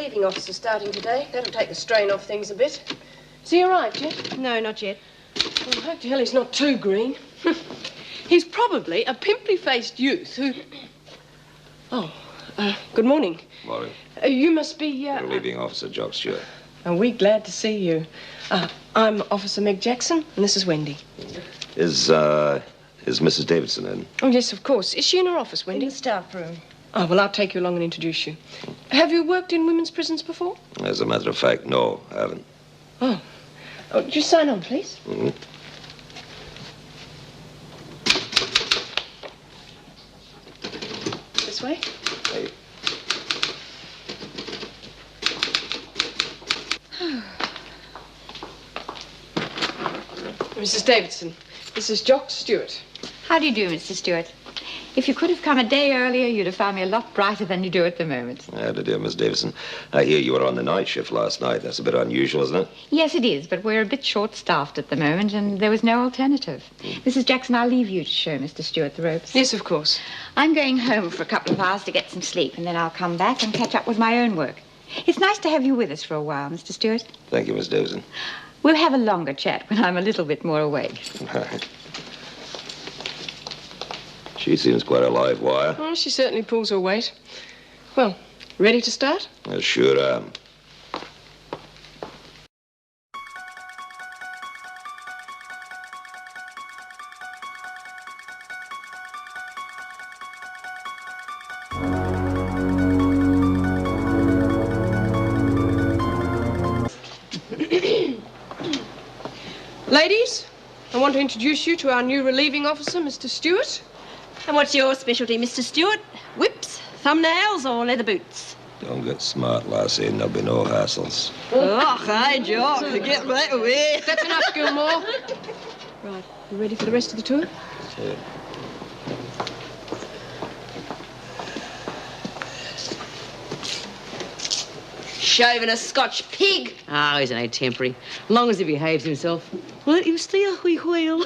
relieving officer starting today. That'll take the strain off things a bit. Has he arrived yet? No, not yet. Well, I hope to hell he's not too green. He's probably a pimply-faced youth who... Oh, good morning. Morning. You must be... Relieving Officer Jock Stewart. Are we glad to see you? I'm Officer Meg Jackson, and this is Wendy. Is Mrs. Davidson in? Oh, yes, of course. Is she in her office, Wendy? In the staff room. Oh, well, I'll take you along and introduce you. Have you worked in women's prisons before? As a matter of fact, no, I haven't. Oh. Just sign on, please. Mm-hmm. This way. Hey. Mrs. Davidson, this is Jock Stewart. How do you do, Mr. Stewart? If you could have come a day earlier, you'd have found me a lot brighter than you do at the moment. How do you do, Miss Davidson? I hear you were on the night shift last night. That's a bit unusual, isn't it? Yes, it is, but we're a bit short-staffed at the moment, and there was no alternative. Mrs. Jackson, I'll leave you to show Mr. Stewart the ropes. Yes, of course. I'm going home for a couple of hours to get some sleep, and then I'll come back and catch up with my own work. It's nice to have you with us for a while, Mr. Stewart. Thank you, Miss Davidson. We'll have a longer chat when I'm a little bit more awake. She seems quite a live wire. Oh, she certainly pulls her weight. Well, ready to start? I sure am. Ladies, I want to introduce you to our new relieving officer, Mr. Stewart. And what's your specialty, Mr. Stewart? Whips, thumbnails, or leather boots? Don't get smart, lassie, and there'll be no hassles. Oh, hi, Jock. Get right away. That's enough, Gilmore. Right, you ready for the rest of the tour? Yeah. Shaving a Scotch pig. Ah, he's only temporary. Long as he behaves himself. Let him stay a wee while.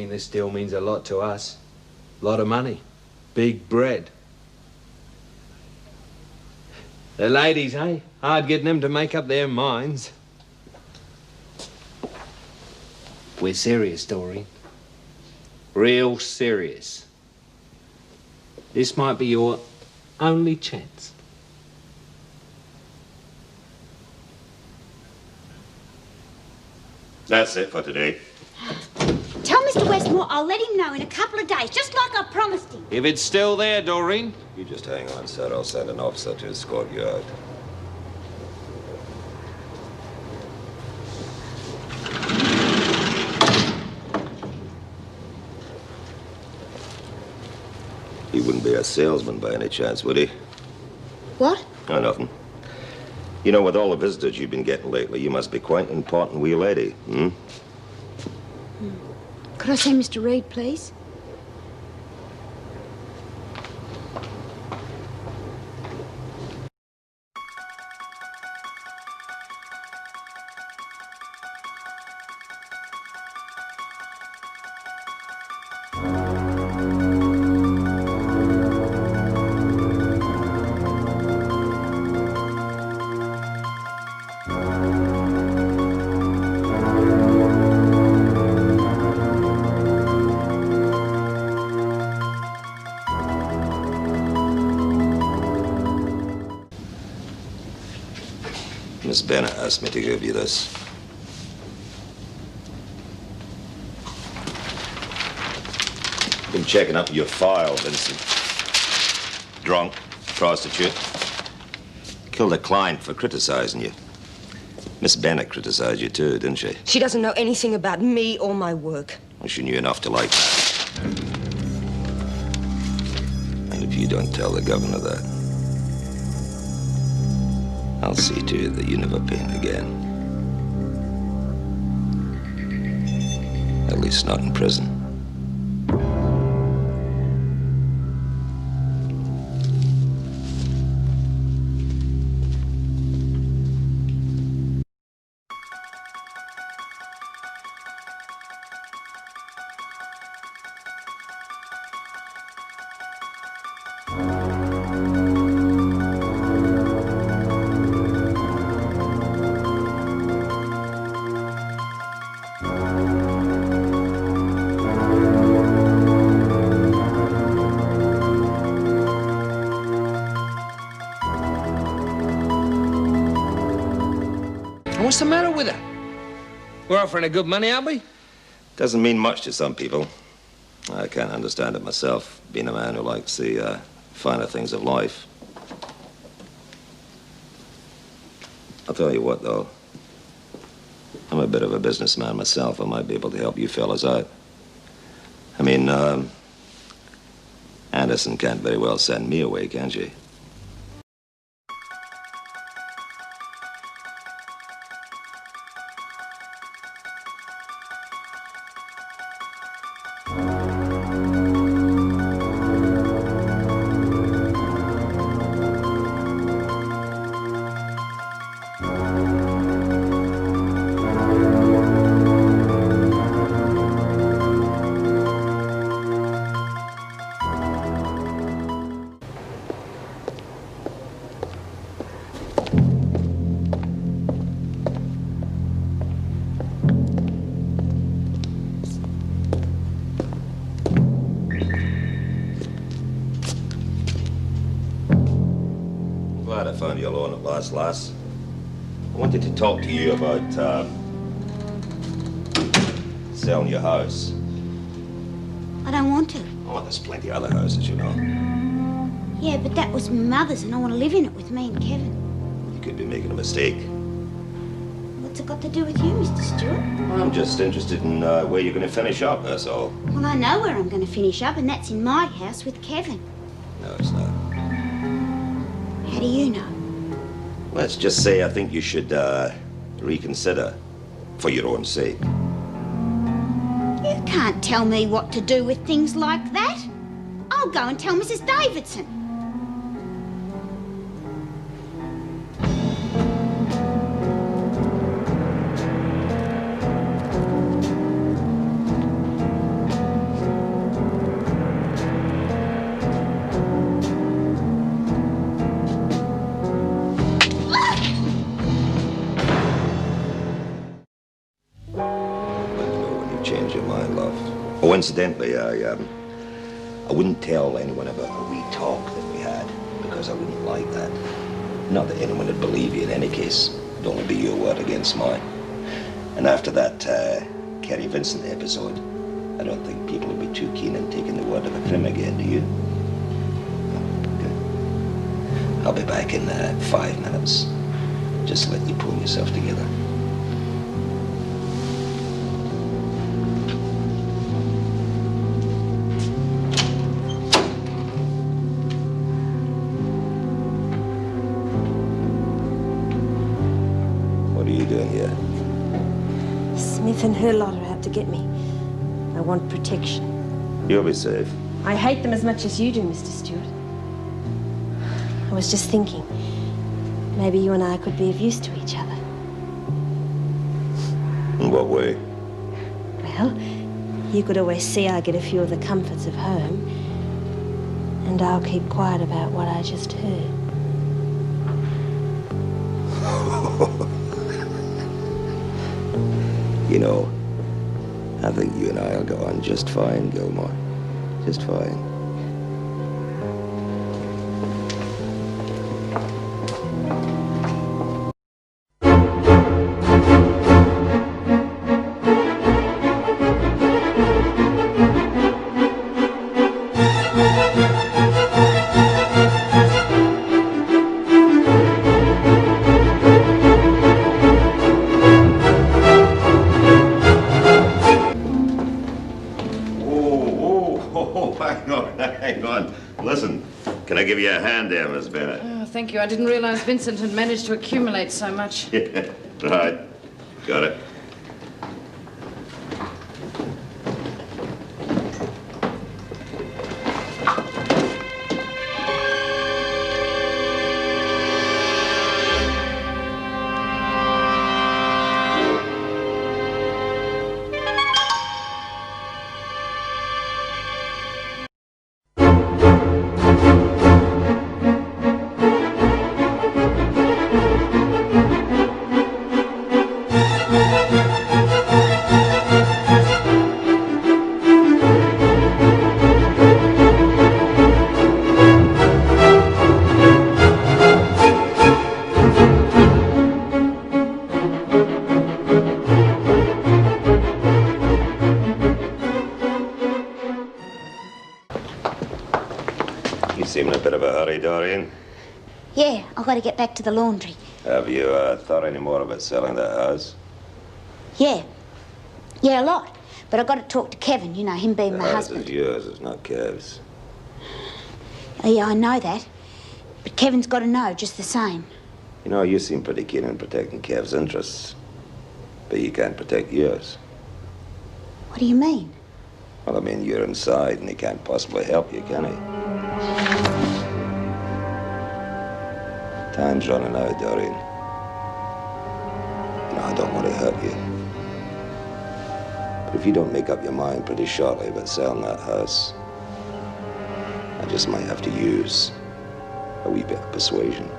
This deal means a lot to us. A lot of money. Big bread. The ladies, hey? Hard getting them to make up their minds. We're serious, Doreen. Real serious. This might be your only chance. That's it for today. Tell Mr. Westmore I'll let him know in a couple of days, just like I promised him. If it's still there, Doreen. You just hang on, sir. I'll send an officer to escort you out. He wouldn't be a salesman by any chance, would he? What? Oh, nothing. You know, with all the visitors you've been getting lately, you must be quite an important wee lady, hmm? Could I see Mr. Reed, please? Miss Bennett asked me to give you this. Been checking up your file, Vincent. Drunk, prostitute. Killed a client for criticizing you. Miss Bennett criticized you too, didn't she? She doesn't know anything about me or my work. Well, she knew enough to like that. And if you don't tell the governor that, I'll see to it that you never paint again. At least not in prison. What's the matter with her? We're offering her good money, aren't we? Doesn't mean much to some people. I can't understand it myself, being a man who likes the finer things of life. I'll tell you what, though. I'm a bit of a businessman myself. I might be able to help you fellas out. I mean, Anderson can't very well send me away, can she? Glad I found you alone at last, lass. I wanted to talk to you about, selling your house. I don't want to. Oh, there's plenty of other houses, you know. Yeah, but that was my mother's and I want to live in it with me and Kevin. You could be making a mistake. What's it got to do with you, Mr. Stewart? I'm just interested in where you're going to finish up, that's all. Well, I know where I'm going to finish up, and that's in my house with Kevin. No, it's not. How do you know? Let's just say I think you should reconsider for your own sake. You can't tell me what to do with things like that. I'll go and tell Mrs. Davidson. Change your mind, love. Oh, incidentally, I wouldn't tell anyone about the wee talk that we had, because I wouldn't like that. Not that anyone would believe you in any case. It'd only be your word against mine. And after that Kerry Vincent episode, I don't think people would be too keen on taking the word of a prim again, do you? Good. I'll be back in 5 minutes. Just let you pull yourself together. What are you doing here? Smith and her lot are out to get me. I want protection. You'll be safe. I hate them as much as you do, Mr. Stewart. I was just thinking, maybe you and I could be of use to each other. In what way? Well, you could always see I get a few of the comforts of home, and I'll keep quiet about what I just heard. You know, I think you and I'll go on just fine, Gilmore. Just fine. Listen, can I give you a hand there, Miss Bennett? Oh, thank you. I didn't realize Vincent had managed to accumulate so much. Yeah, right. Got it. You seem in a bit of a hurry, Dorian. Yeah, I've got to get back to the laundry. Have you thought any more about selling the house? Yeah. Yeah, a lot. But I've got to talk to Kevin, you know, him being my The house husband. is yours, it's not Kev's. Yeah, I know that. But Kevin's got to know just the same. You know, you seem pretty keen on protecting Kev's interests. But you can't protect yours. What do you mean? Well, I mean, you're inside and he can't possibly help you, can he? Time's running out, Dorian. No, I don't want to hurt you. But if you don't make up your mind pretty shortly about selling that house, I just might have to use a wee bit of persuasion.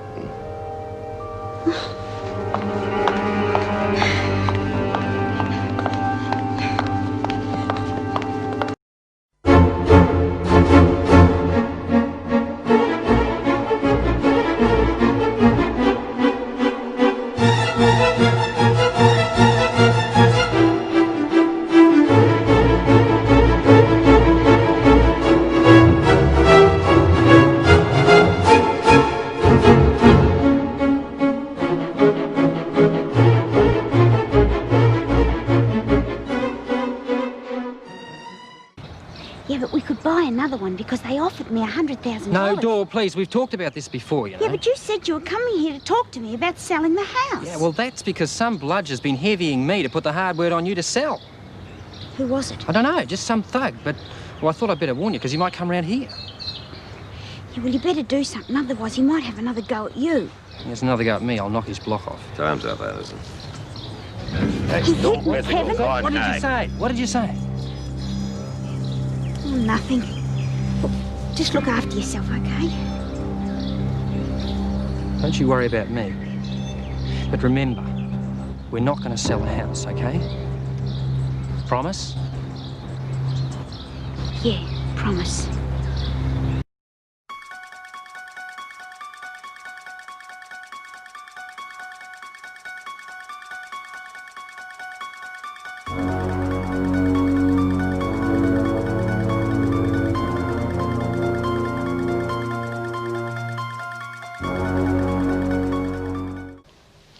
Yeah, but we could buy another one because they offered me $100,000. No, Dor, please. We've talked about this before, you know. Yeah, but you said you were coming here to talk to me about selling the house. Yeah, well, that's because some bludge has been heavying me to put the hard word on you to sell. Who was it? I don't know, just some thug, but... Well, I thought I'd better warn you, because he might come round here. Yeah, well, you better do something, otherwise he might have another go at you. He has another go at me, I'll knock his block off. Time's up, Addison. He hit me, Kevin. What did you say? What did you say? Oh, nothing. Look, just look after yourself, okay? Don't you worry about me. But remember, we're not going to sell the house, okay? Promise? Yeah, promise.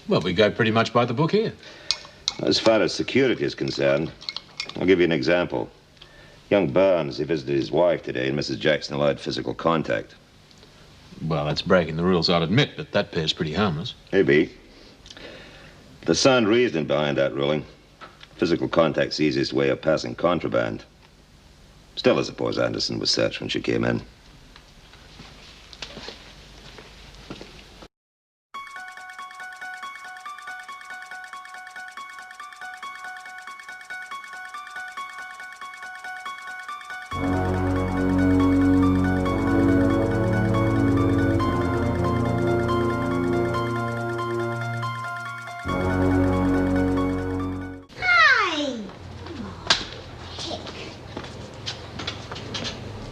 Well, we go pretty much by the book here. As far as security is concerned, I'll give you an example. Young Barnes, he visited his wife today, and Mrs. Jackson allowed physical contact. Well, that's breaking the rules, I'll admit, but that pair's pretty harmless. Maybe. There's sound reasoning behind that ruling. Physical contact's the easiest way of passing contraband. Still, I suppose Anderson was searched when she came in.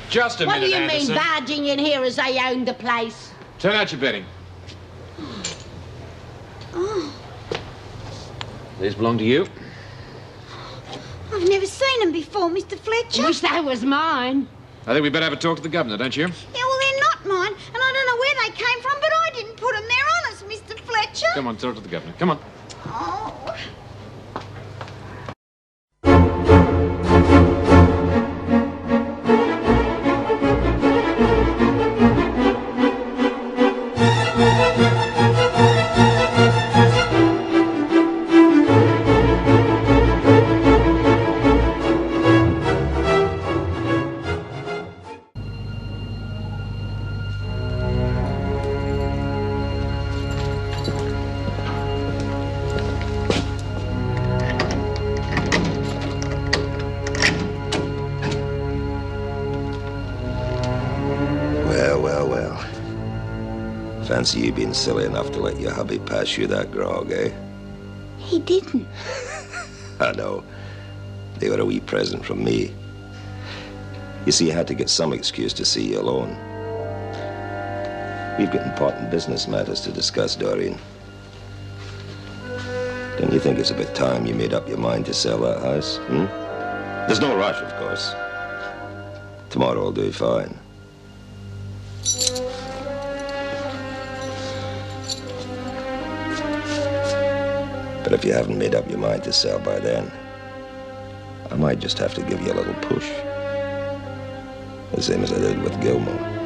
Just a What do minute, you mean, Anderson. barging in here as they owned the place? Turn out your betting. Oh, These belong to you. I've never seen them before, Mr. Fletcher. Wish they was mine. I think we better have a talk to the governor, don't you? Yeah, well, they're not mine, and I don't know where they came from, but I didn't put them there on us, Mr. Fletcher. Come on, talk to the governor. Come on. Oh. Fancy you being silly enough to let your hubby pass you that grog, eh? He didn't. I know. They got a wee present from me. You see, I had to get some excuse to see you alone. We've got important business matters to discuss, Doreen. Don't you think it's about time you made up your mind to sell that house, hmm? There's no rush, of course. Tomorrow will do fine. But if you haven't made up your mind to sell by then, I might just have to give you a little push. The same as I did with Gilmore.